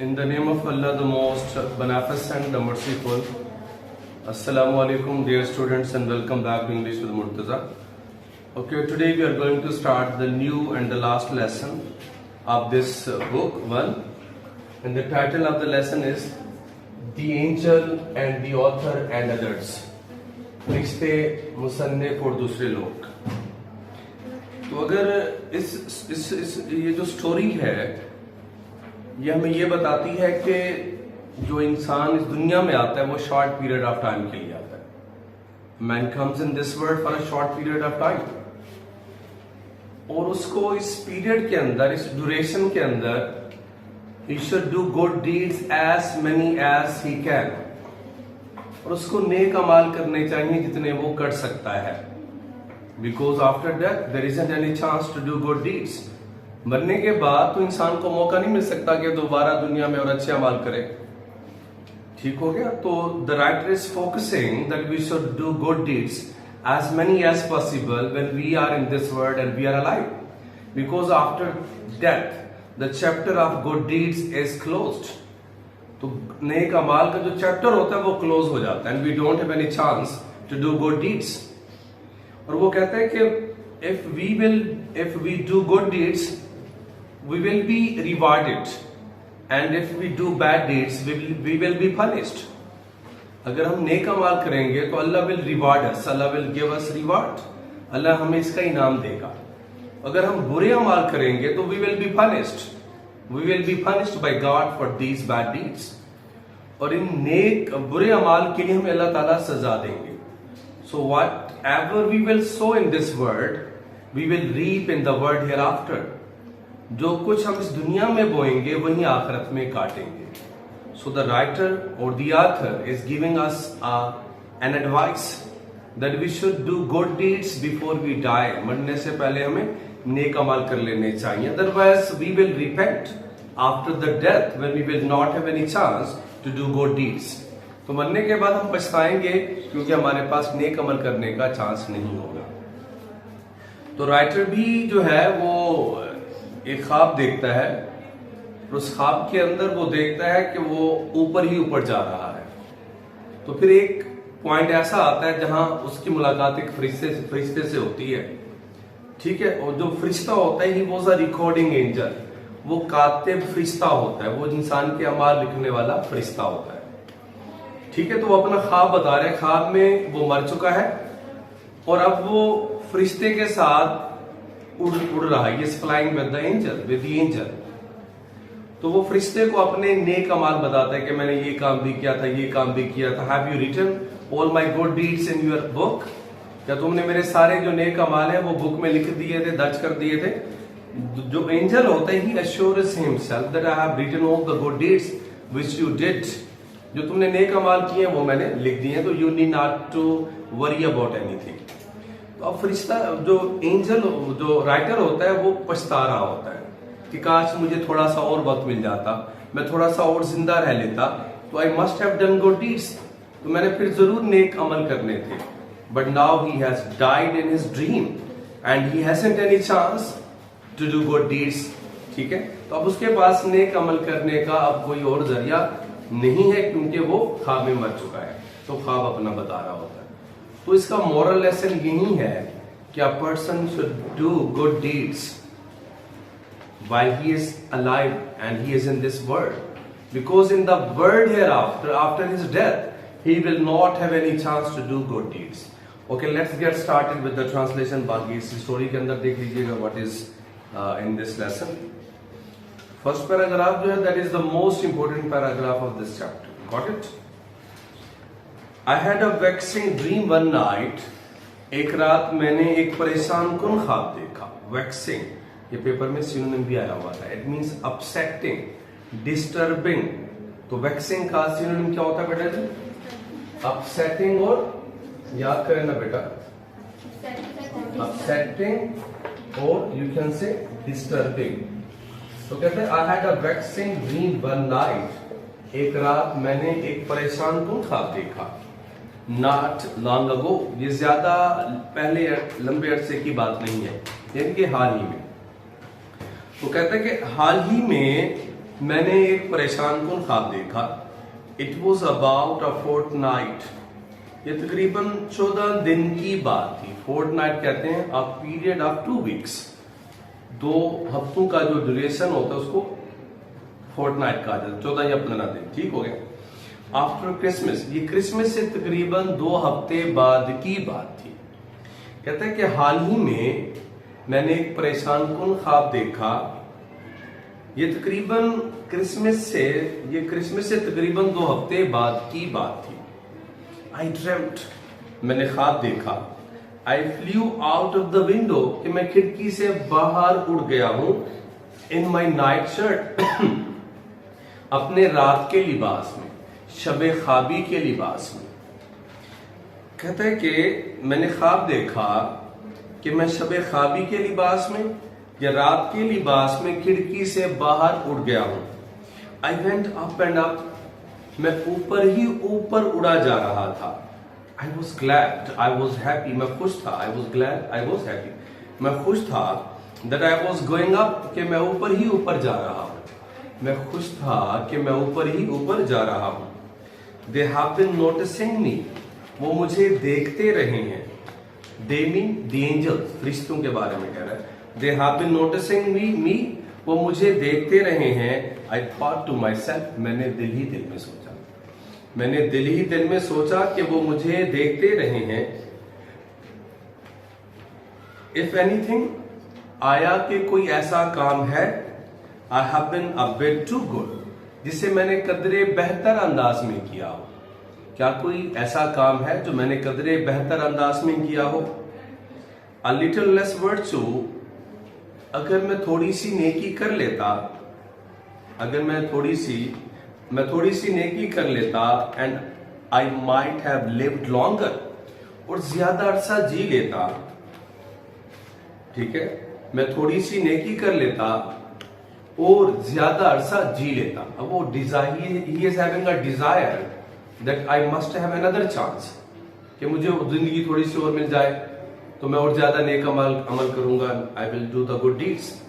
In the name of Allah, the most beneficent, the merciful. Assalamu alaikum, dear students, and welcome back to English with Murtaza. Okay, today we are going to start the new and the last lesson of this book, one. And the title of the lesson is The Angel and the Author and Others. रिश्ते मुसन्निफ और दूसरे लोग. तो अगर इस ये जो story है ये हमें ये बताती है कि जो इंसान इस दुनिया में आता है वो शॉर्ट पीरियड ऑफ टाइम के लिए आता है. Man comes in this world for a short period of time, और उसको इस पीरियड के अंदर, इस ड्यूरेशन के अंदर, he should do good deeds as many as he can, और उसको नेक अमाल करने चाहिए जितने वो कर सकता है. Because after death there isn't any chance to do good deeds. मरने के बाद तो इंसान को मौका नहीं मिल सकता कि दोबारा दुनिया में और अच्छे अमाल करे. ठीक हो गया. तो the writer is focusing that we should do good deeds as many as possible when we are in this world and we are alive, because after death the chapter of good deeds is closed. तो नेक अमाल का जो chapter होता है वो close हो जाता है, and we don't have any chance to do good deeds. और वो कहते हैं कि if we do good deeds we will be rewarded, and if we do bad deeds we will be punished. अगर हम नेक अमाल करेंगे तो अल्लाह will reward us, Allah will give us reward, अल्लाह हमें इसका इनाम देगा. अगर हम बुरे अमाल करेंगे तो we will be punished by God for these bad deeds. और इन नेक बुरे अमाल के लिए हमें अल्लाह ताला सजा देंगे. So whatever we will sow in this world we will reap in the world hereafter. जो कुछ हम इस दुनिया में बोएंगे वही आखिरत में काटेंगे. So the writer or the author is giving us an advice that we should do good deeds before we die. मरने से पहले हमें नेक अमाल कर लेने चाहिए. Otherwise we will repent after the death when we will not have any chance to do good deeds. तो मरने के बाद हम पछताएंगे क्योंकि हमारे पास नेक अमल करने का चांस नहीं होगा. तो राइटर भी जो है वो एक ख्वाब देखता है, और उस ख्वाब के अंदर वो देखता है कि वो ऊपर ही ऊपर जा रहा है. तो फिर एक पॉइंट ऐसा आता है जहां उसकी मुलाकात एक फरिश्ते से होती है. ठीक है. और जो फरिश्ता होता है ही वो रिकॉर्डिंग एंजल, वो कातिब फरिश्ता होता है, वो इंसान के अमाल लिखने वाला फरिश्ता होता है. ठीक है. तो वो अपना ख्वाब बता रहे हैं. ख्वाब में वो मर चुका है और अब वो फरिश्ते के साथ उड़ रहा है. ये फ्लाइंग विद द एंजल. तो वो फरिश्ते को अपने नेक अमाल बताता है कि मैंने ये काम भी किया था, ये काम भी किया था. Have you written all my good deeds in your book? क्या तुमने मेरे सारे जो नेक अमाल है वो बुक में लिख दिए थे, दर्ज कर दिए थे? जो एंजल होता है he assures himself that I have written all the good deeds which you did. जो तुमने नेक अमाल किए वो मैंने लिख दिए, तो you need not to worry about anything. तो अब फरिश्ता, जो एंजल, जो राइटर होता है वो पछता रहा होता है कि काश मुझे थोड़ा सा और वक्त मिल जाता, मैं थोड़ा सा और जिंदा रह लेता, तो I must have done good deeds, तो मैंने फिर जरूर नेक अमल करने थे. But now he has died in his dream and he hasn't any chance to do good deeds. ठीक है. तो अब उसके पास नेक अमल करने का अब कोई और जरिया नहीं है क्योंकि वो ख्वाब में मर चुका है. तो ख्वाब अपना बता रहा होता है. तो इसका मोरल लेसन यही है कि a person should do good deeds while he is alive and he is in this world, because in the world hereafter, after his death, he will not have any chance to do good deeds. Okay, let's get started with the translation. बाकी इस story के अंदर देख लीजिएगा what is in this lesson. First paragraph जो है, that is the most important paragraph of this chapter. Got it? I had a vexing dream one night. एक रात मैंने एक परेशान कुन ख्वाब देखा. Vexing, ये पेपर में सिनोनिम भी आया हुआ था. It means upsetting, disturbing. तो वेक्सिंग का सिनोनिम क्या होता है बेटा जी? अपसेटिंग. और याद करें ना बेटा, अपसेटिंग और यू कैन से डिस्टर्बिंग. तो कहते हैं I had a waxing dream one night. एक रात मैंने एक परेशान कुन ख्वाब देखा. नॉट लॉन्ग अगो, ये ज्यादा पहले लंबे अरसे की बात नहीं है, यानी कि हाल ही में. तो कहते हैं कि हाल ही में मैंने एक परेशान कुन ख्वाब देखा। It was about a fortnight. ये तकरीबन 14 दिन की बात थी। फोर्टनाइट कहते हैं अ पीरियड ऑफ 2 वीक्स। 2 हफ्तों का जो ड्यूरेशन होता है उसको फोर्टनाइट कहा जाता है। 14 या 15 दिन, ठीक हो गया। आफ्टर क्रिसमस, ये क्रिसमस से तकरीबन 2 हफ्ते बाद की बात थी। कहते हैं कि हाल ही में मैंने एक परेशान कुन ख्वाब देखा। ये क्रिसमस से तकरीबन 2 हफ्ते बाद की बात थी। आई ड्रीम्ड, मैंने ख्वाब देखा। I flew out of the window, कि मैं खिड़की से बाहर उड़ गया हूं। इन माई नाइट शर्ट, अपने रात के लिबास में, शबे ख्वाबी के लिबास में। कहते हैं कि मैंने ख्वाब देखा कि मैं शबे ख्वाबी के लिबास में या रात के लिबास में खिड़की से बाहर उड़ गया हूं। I went up and up, मैं ऊपर ही ऊपर उड़ा जा रहा था। I was glad, I was happy, मैं खुश था। I was glad, I was happy, मैं खुश था। That I was going up, कि मैं ऊपर ही ऊपर जा रहा हूं। मैं खुश था कि मैं ऊपर ही ऊपर जा रहा हूं। दे हैव बीन नोटिसिंग मी, वो मुझे देखते रहे हैं। दे मीन द एंजल्स, फरिश्तों के बारे में कह रहा है। They have been noticing me, वो मुझे देखते रहे हैं। I thought to myself, मैंने दिल ही दिल में सोचा कि वो मुझे देखते रहे हैं। इफ एनीथिंग, आया कि कोई ऐसा काम है, I have been a bit too good, जिसे मैंने कदरे बेहतर अंदाज में किया हो। क्या कोई ऐसा काम है जो मैंने कदरे बेहतर अंदाज में किया हो? अ लिटिल लेस वर्च्यू, अगर मैं थोड़ी सी नेकी कर लेता, मैं थोड़ी सी नेकी कर लेता। And I might have lived longer, और ज्यादा अरसा जी लेता। ठीक है, मैं थोड़ी सी नेकी कर लेता और ज्यादा अरसा जी लेता। अब वो desire, he is having a desire that I must have another chance, कि मुझे जिंदगी थोड़ी सी और मिल जाए तो मैं और ज्यादा नेक अमल करूंगा। I will do the good deeds.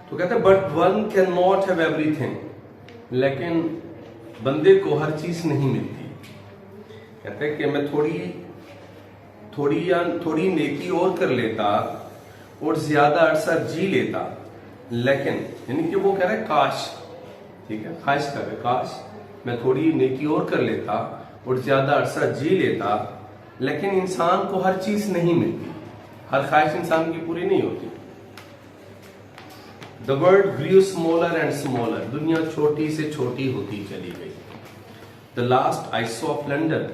तो कहते हैं but one can not have everything, लेकिन बंदे को हर चीज नहीं मिलती। कहते हैं कि मैं थोड़ी नेकी और कर लेता और ज्यादा अरसा जी लेता, लेकिन यानी कि वो कह रहा है काश, ठीक है, ख्वाहिश कर रहे, काश मैं थोड़ी नेकी और कर लेता और ज्यादा अरसा जी लेता, लेकिन इंसान को हर चीज नहीं मिलती। हर ख्वाहिश इंसान की पूरी नहीं होती। The world grew smaller and smaller, दुनिया छोटी से छोटी होती चली गई। The last I saw of London,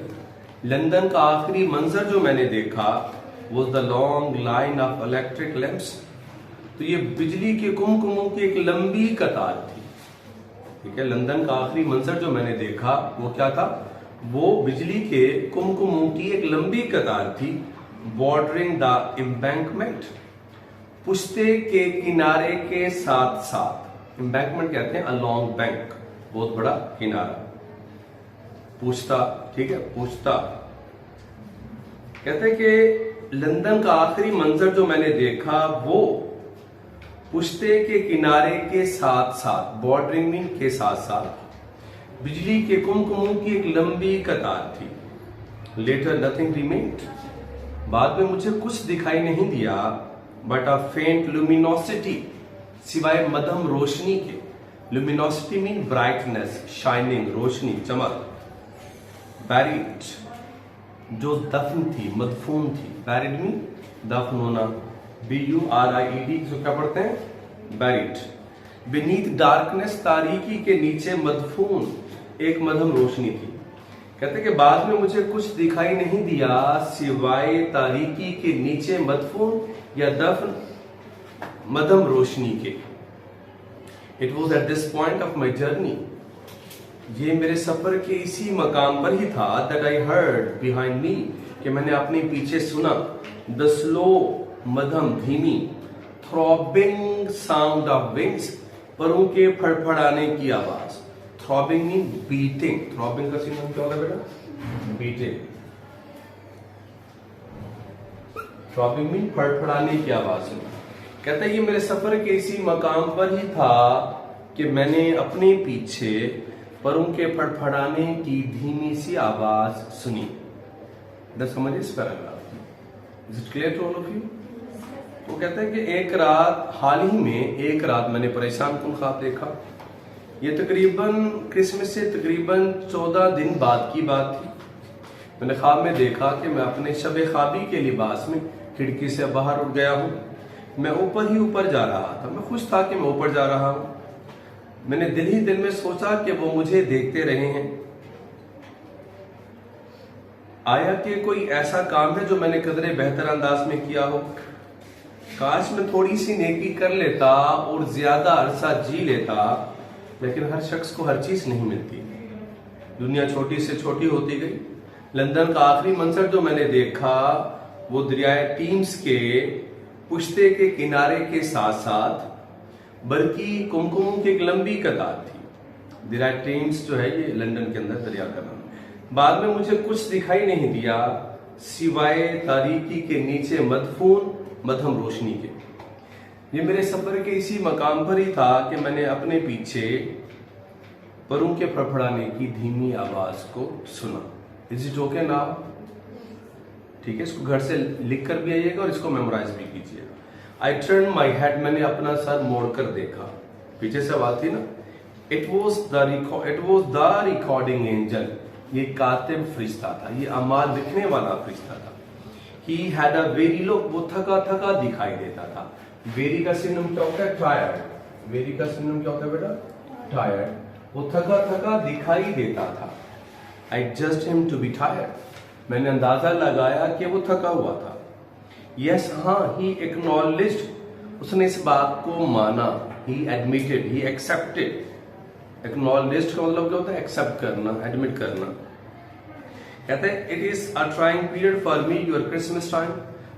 London का आखिरी मंजर जो मैंने देखा वो the long line of electric lamps, तो ये बिजली के कुमकुमों की एक लंबी कतार थी। ठीक है, लंदन का आखिरी मंजर जो मैंने देखा वो क्या था? वो बिजली के कुमकुमों की एक लंबी कतार थी। बॉर्डरिंग द एम्बैंकमेंट, पुश्ते के किनारे के साथ साथ। एम्बैंकमेंट कहते हैं अलॉन्ग बैंक, बहुत बड़ा किनारा। पूछता, ठीक है, पूछता। कहते हैं कि लंदन का आखिरी मंजर जो मैंने देखा वो पुश्ते के किनारे के साथ साथ, बॉर्डरिंग के साथ साथ बिजली के कुमकुमों की एक लंबी कतार थी। लेटर नथिंग रिमेन्ड, बाद में मुझे कुछ दिखाई नहीं दिया। बट अ फेंट लुमिनोसिटी, सिवाय मध्यम रोशनी के। लुमिनोसिटी मीन ब्राइटनेस, शाइनिंग, रोशनी, चमक। बैरिड, जो दफन थी, मदफून थी। बैरिड मीन दफन होना। BURIED, जो क्या पढ़ते हैं? बैरिड। बीनीथ डार्कनेस, तारीकी के नीचे मदफून, एक मध्यम रोशनी थी। कहते कि बाद में मुझे कुछ दिखाई नहीं दिया सिवाय तारीकी के नीचे मदफून या दफन मध्यम रोशनी के। It was at this point of my journey, ये मेरे सफर के इसी मकाम पर ही था। That I heard behind me, कि मैंने अपने पीछे सुना। द स्लो, मध्यम, धीमी। थ्रॉबिंग साउंड ऑफ विंग्स, परों के फड़फड़ाने की आवाज। Throbbing mean beating. थ्रॉबिंग का सिनोनिम क्या होगा बेटा? बीटिंग। थ्रॉबिंग मीन फड़फड़ाने की आवाज। कहता है ये मेरे सफर के इसी मकाम पर ही था कि मैंने अपने पीछे परों के फड़फड़ाने की धीमी सी आवाज सुनी। समझिए इस paragraph. Is it clear to all of you? वो कहता है कि एक रात, हाल ही में एक रात मैंने परेशान कुन ख्वाब देखा। ये तकरीबन क्रिसमस से तकरीबन 14 दिन बाद की बात थी। मैंने ख्वाब में देखा कि मैं अपने शब ख्वाबी के लिबास में खिड़की से बाहर उठ गया हूँ। मैं ऊपर ही ऊपर जा रहा था। मैं खुश था कि मैं ऊपर जा रहा हूँ। मैंने दिल ही दिल में सोचा कि वो मुझे देखते रहे हैं। आया कि कोई ऐसा काम है जो मैंने कदरे बेहतर अंदाज में किया हो। काश मैं थोड़ी सी नेकी कर लेता और ज्यादा अरसा जी लेता, लेकिन हर शख्स को हर चीज नहीं मिलती। दुनिया छोटी से छोटी होती गई। लंदन का आखिरी मंजर जो मैंने देखा वो दरियाए टीम्स के पुश्ते के किनारे के साथ साथ बल्कि कुमकुमों की एक लंबी कतार थी। दरियाए टीम्स जो है ये लंदन के अंदर दरिया का नाम। बाद में मुझे कुछ दिखाई नहीं दिया सिवाय तारीकी के नीचे मदफून मध्यम रोशनी के। ये मेरे सफर के इसी मकाम पर ही था कि मैंने अपने पीछे परों के फड़फड़ाने की धीमी आवाज को सुना। Is it okay now? ठीक है, इसको घर से लिख कर भी आइएगा और इसको मेमोराइज भी कीजिएगा। आई टर्न माई हेड, मैंने अपना सर मोड़कर देखा। पीछे से बात थी ना, it was the recording angel. ये कातिब फरिश्ता था, ये अमाल लिखने वाला फरिश्ता था। He had a very look, वो थका थका दिखाई देता था। वेरी का सिनोनिम क्या होता है? टायर्ड। वेरी का सिनोनिम क्या होता है बेटा? टायर्ड। वो थका थका दिखाई देता था। I just him to be tired, मैंने अंदाजा लगाया कि वो थका हुआ था। यस, हाँ, ही एक्नॉलेज्ड, उसने इस बात को माना। ही एडमिटेड, ही एक्सेप्टेड। एक्नॉलेज्ड का मतलब क्या होता है? एक्सेप्ट करना, एडमिट करना। कहते हैं it is a trying period for me your Christmas time.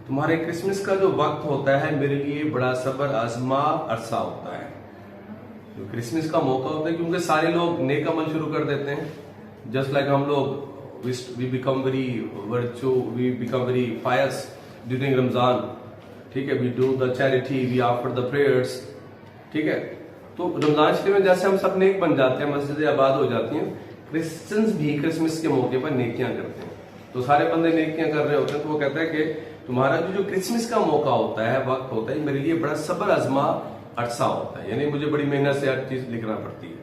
तुम्हारे क्रिसमस का जो वक्त होता है मेरे लिए बड़ा सबर आजमा अरसा होता है। जो क्रिसमस का मौका होता है क्योंकि सारे लोग नेक अमल शुरू कर देते हैं। जस्ट लाइक हम लोग we become very virtuous, we become very pious during Ramzan, ठीक है, we do the charity, we offer the prayers, ठीक है। तो रमजान शरीफ में जैसे हम सब नेक बन जाते हैं, मस्जिदें आबाद हो जाती हैं, क्रिश्चियंस भी क्रिसमस के मौके पर नेकियां करते हैं। तो सारे बंदे नेकियां कर रहे होते हैं, तो वो कहता है कि तुम्हारा जो क्रिसमस का मौका होता है, वक्त होता है, मेरे लिए बड़ा सबर आजमा अरसा होता है। यानी मुझे बड़ी मेहनत से हर चीज लिखना पड़ती है।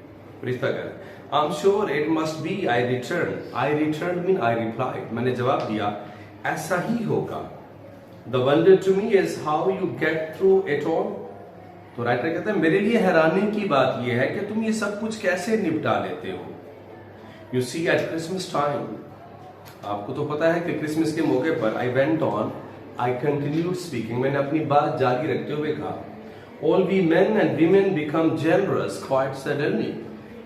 फरिश्ता कह रहे हैं I'm sure it must be. I returned. I returned mean I replied. मैंने जवाब दिया ऐसा ही होगा। The wonder to me is how you get through it all. तो राइटर कहता है मेरे लिए हैरानी की बात यह है कि तुम ये सब कुछ कैसे निपटा लेते हो। You see at Christmas time, आपको तो पता है कि क्रिसमस के मौके पर I went on, I continued speaking. मैंने अपनी बात जारी रखते हुए कहा All we men and women become generous quite suddenly.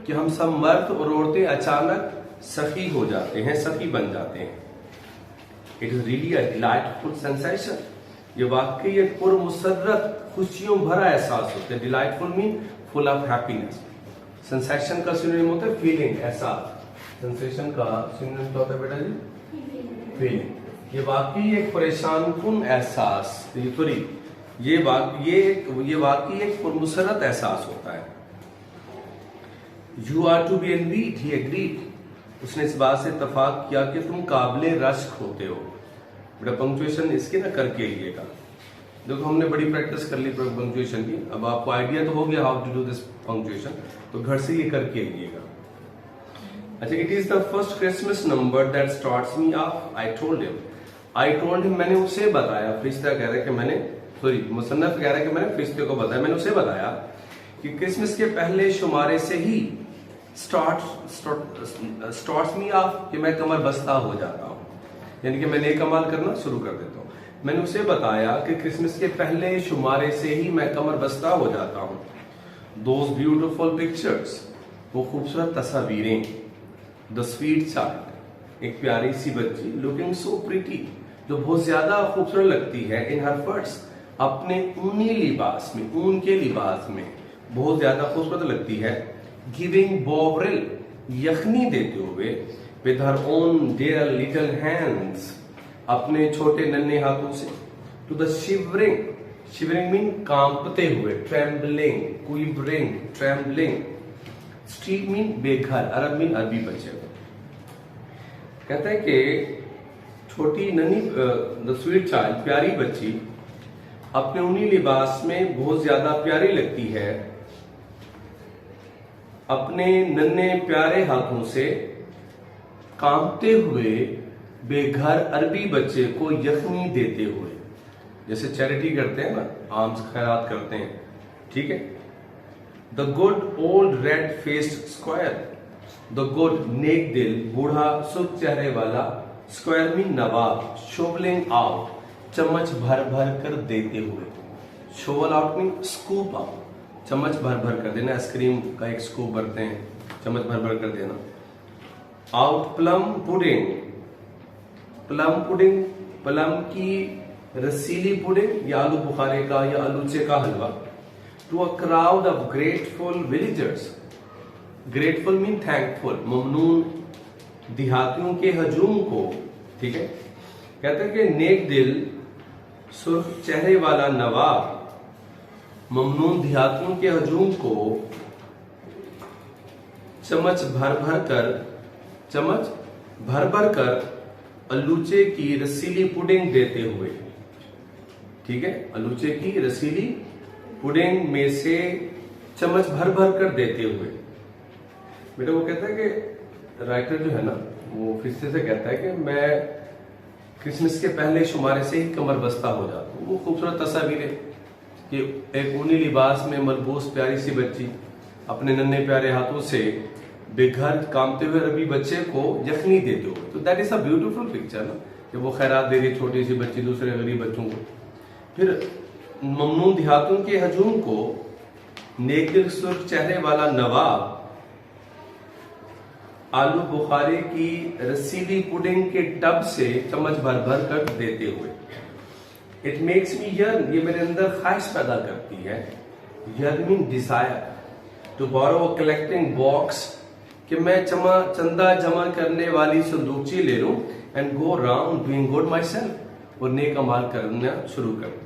कि हम सब मर्द और औरतें अचानक सखी हो जाते हैं, सखी बन जाते हैं। It is really a delightful sensation. ये वाकई एक पुरमुसर्रत खुशियों भरा एहसास होता है। Delightful mean full of happiness. Sensation का सिनोनिम होता है फीलिंग, एहसास। सेंसेशन का सिनोनिम क्या होता है बेटा जी? फीलिंग। ये वाकई एक परेशान कुन एहसास, ये वाकई एक पुरमुसर्रत एहसास होता है। You are to be envied, he agreed. उसने इस बात से इत्तफाक किया कि तुम काबिले रश्क होते हो। बेटा पंक्चुएशन इसके ना करके लिएगा। देखो हमने बड़ी प्रैक्टिस कर ली पंक्चुएशन की, अब आपको आइडिया तो हो गया how to do this punctuation, तो घर से ये करके लिएगा। अच्छा, it is the first Christmas number that starts me off. I told him, मैंने उसे बताया। फरिश्ता कह रहा है कि मैंने, मुसन्नफ कह रहा है कि मैंने फरिश्ते को बताया, मैंने उसे बताया कि क्रिसमस के पहले शुमारे से ही स्टार्ट्स मी ऑफ, कि मैं कमर बस्ता हो जाता हूँ, यानी कि मैं नेक अमाल करना शुरू कर देता हूँ। मैंने उसे बताया कि क्रिसमस के पहले शुमारे से ही मैं कमर बस्ता हो जाता हूँ। दोज ब्यूटिफुल पिक्चर्स, वो खूबसूरत तस्वीरें। द स्वीट चाइल्ड, एक प्यारी सी बच्ची, लुकिंग सो प्रिटी, जो बहुत ज्यादा खूबसूरत लगती है, इन हर फर्स, अपने ऊनी लिबास में, ऊन के लिबास में बहुत ज्यादा खूबसूरत लगती है। गिविंग बोवरिल, यखनी देते हुए, with her own dear little hands, अपने छोटे नन्हे हाथों से, to the shivering, shivering mean कांपते हुए, trembling, quivering, trembling. Street mean बेघर, अरब मीन अरबी बच्चे को। कहते हैं कि छोटी नन्ही द स्वीट चाइल्ड, प्यारी बच्ची अपने ऊनी लिबास में बहुत ज्यादा प्यारी लगती है, अपने नन्हे प्यारे हाथों से कांपते हुए बेघर अरबी बच्चे को यखनी देते हुए। जैसे चैरिटी करते हैं ना, आर्म्स खैरात करते हैं, ठीक है। The good old red faced square, the good नेक दिल, बूढ़ा सुख चेहरे वाला, स्क्वायर मीन नवाब, शोवलिंग आउट, चम्मच भर भर कर देते हुए। Shovel out mean scoop out, चम्मच भर भर कर देना। आइसक्रीम का एक स्कूप भरते हैं, चम्मच भर भर कर देना। Out plum pudding, plum pudding, plum की रसीली पुडिंग या आलू बुखारे का या आलूचे का हलवा। To a crowd of grateful villagers, grateful mean thankful, ममनून देहातियों के हजूम को, ठीक है। कहते हैं कि नेक दिल, सुर्ख चेहरे वाला नवाब, ममनून देहातियों के हजूम को चम्मच भर भर कर आलूचे की रसीली पुडिंग देते हुए, ठीक है। आलूचे की रसीली पुडिंग में से चम्मच भर भर कर देते हुए। बेटा वो कहता है कि राइटर जो है ना, वो फिर से कहता है कि मैं क्रिसमस के पहले शुमारे से ही कमर बस्ता हो जाता हूँ। वो खूबसूरत तस्वीर है कि एक ऊनी लिबास में मलबूस प्यारी सी बच्ची अपने नन्हे प्यारे हाथों से बेघर कामते हुए अरबी बच्चे को यखनी देते हुए। तो that is a beautiful picture ना, कि वो खैरात दे रही छोटी सी बच्ची दूसरे गरीब बच्चों को। फिर ममनून देहातों के हजूम को नेक दिल सुर्ख चेहरे वाला नवाब आलू बुखारे की रसीली पुडिंग के टब से चम्मच भर भर कर देते हुए। इट मेक्स मी यर्न, ये मेरे अंदर ख्वाहिश पैदा करती है। Yearn mean desire. To borrow a collecting box, कि मैं चंदा जमा करने वाली संदूकची ले लूं and go round doing good myself, और नेक अमाल करना शुरू कर दूं।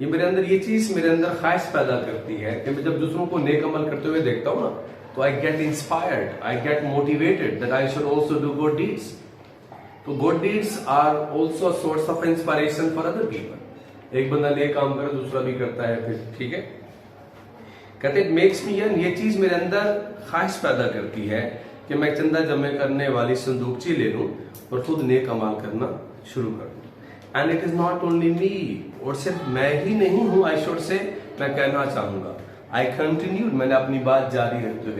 ये मेरे अंदर, ये चीज मेरे अंदर ख्वाहिश पैदा करती है कि मैं जब दूसरों को नेक अमल करते हुए देखता हूं ना, तो I get inspired, I get motivated that I should also do good deeds. तो good deeds are also source of inspiration for other people. एक बंदा नेक काम करे, दूसरा भी करता है, फिर ठीक है। कहते इट मेक्स मी यर्न, ये चीज मेरे अंदर ख्वाहिश पैदा करती है कि मैं चंदा जमा करने वाली संदूकची ले लूं और खुद नेक अमाल करना शुरू कर दूं। And it is not only me, और सिर्फ मैं ही नहीं हूं, आई शुड से, मैं कहना चाहूंगा। आई कंटिन्यूड, मैंने अपनी बात जारी रखते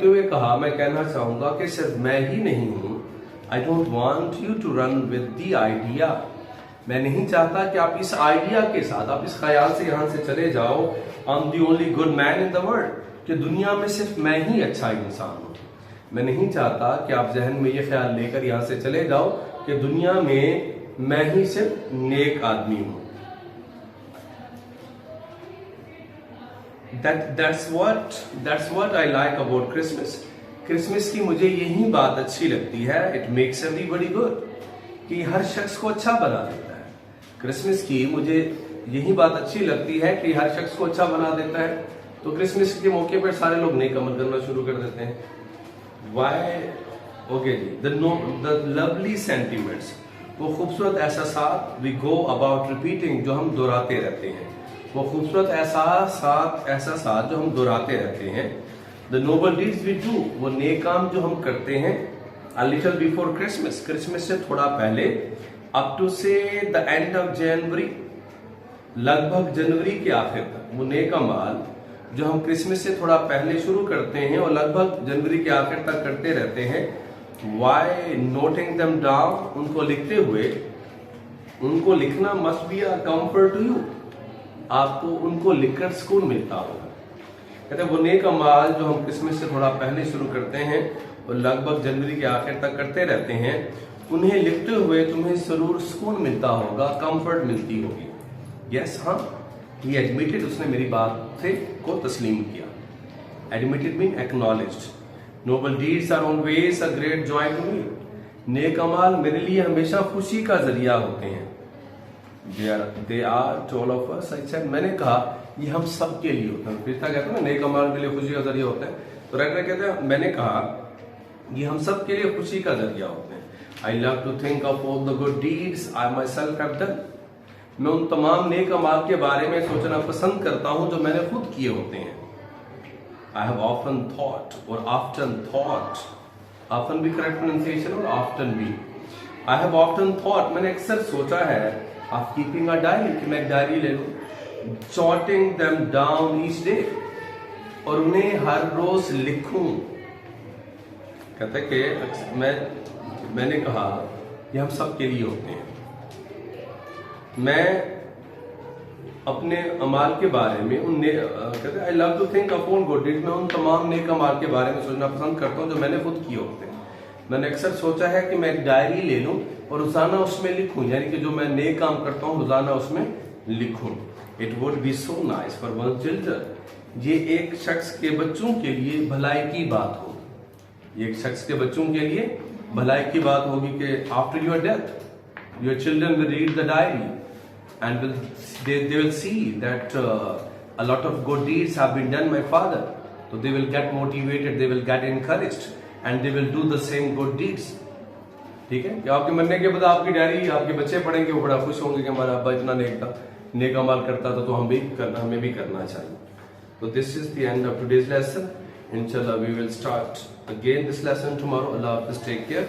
हुए कहा, मैं कहना चाहूंगा कि सिर्फ मैं ही नहीं हूं। I don't want you to run with the idea, मैं नहीं चाहता कि आप इस आइडिया के साथ, आप इस ख्याल से यहां से चले जाओ, I am the only good man in the world, कि दुनिया में सिर्फ मैं ही अच्छा इंसान हूं। मैं नहीं चाहता कि आप जहन में ये ख्याल लेकर यहां से चले जाओ कि दुनिया में मैं ही सिर्फ नेक आदमी हूं। That's what I like about Christmas. Christmas की मुझे यही बात अच्छी लगती है। It makes everybody good, कि हर शख्स को अच्छा बना देता है। क्रिसमस की मुझे यही बात अच्छी लगती है कि हर शख्स को अच्छा बना देता है। तो क्रिसमस के मौके पर सारे लोग नेक अमल करना शुरू कर देते हैं। Why? Okay ji, the lovely sentiments, वो खूबसूरत एहसासात, we go about repeating, जो हम दोहराते रहते हैं। वो खूबसूरत एहसासात जो हम दोहराते रहते हैं। The noble deeds we do, वो नेक काम जो हम करते हैं। A little before Christmas, Christmas से थोड़ा पहले, अप टू से द एंड ऑफ जनवरी, लगभग जनवरी के आखिर तक। वो नेक अमाल जो हम क्रिसमस से थोड़ा पहले शुरू करते हैं और लगभग जनवरी के आखिर तक करते रहते हैं। वाई नोटिंग देम डाउन, उनको लिखते हुए, उनको लिखना must be a comfort to you, आपको उनको लिखकर सुकून मिलता होगा। कहते हैं वो नेक अमाल जो हम क्रिसमस से थोड़ा पहले शुरू करते हैं और लगभग जनवरी के आखिर तक करते रहते हैं, उन्हें लिखते हुए तुम्हें जरूर सुकून मिलता होगा, कंफर्ट मिलती होगी। यस, हाँ, ही एडमिटेड, उसने मेरी बात से को तस्लीम किया। Admitted mean acknowledged. Noble deeds are always a great joy to me, नेक अमाल मेरे लिए हमेशा खुशी का जरिया होते हैं। They are to all of us, I said, मैंने कहा ये हम सब के लिए होता है। पिता कहते हैं ना नेक अमाल के लिए खुशी का जरिया होता है, तो राइटर कहते हैं मैंने कहा ये हम सब के लिए खुशी का जरिया होते हैं। I love to think of all the good deeds I myself have done. मैं उन तमाम नेक अमाल के बारे में सोचना पसंद करता हूं जो मैंने खुद किए होते हैं। आई हैव ऑफन थॉट और ऑफ्टन थॉट, ऑफन भी करेक्ट प्रोनाउंसिएशन और ऑफ्टन भी। आई हैव ऑफ्टन थॉट, मैंने अक्सर सोचा है ऑफ कीपिंग अ डायरी, कि मैं एक डायरी ले लूं, jotting them down each day, और उन्हें हर रोज लिखूं। कहते कि मैंने कहा ये हम सब के लिए होते हैं। मैं अपने अमाल के बारे में कहते I love to think of all good deeds, मैं उन तमाम नेक अमाल के बारे में सोचना पसंद करता हूं जो मैंने खुद किए होते हैं। मैंने अक्सर सोचा है कि मैं एक डायरी ले लूं और रोजाना उसमें लिखूं, यानी कि जो मैं नेक काम करता हूं रोजाना उसमें लिखूं। It would be so nice for one children, ये एक शख्स के बच्चों के लिए भलाई की बात हो, ये एक शख्स के बच्चों के लिए भलाई की बात होगी कि after your death your children will read the diary and they will see that a lot of good deeds have been done by father, so they will get motivated, they will get encouraged and they will do the same good deeds. ठीक है, कि आपके मरने के बाद आपकी diary आपके बच्चे पढ़ेंगे, वो बड़ा खुश होंगे कि हमारा अब्बा इतना नेक अमाल करता था तो हमें भी करना चाहिए। So this is the end of today's lesson. Inshallah we will start again this lesson tomorrow. Allah Hafiz, take care.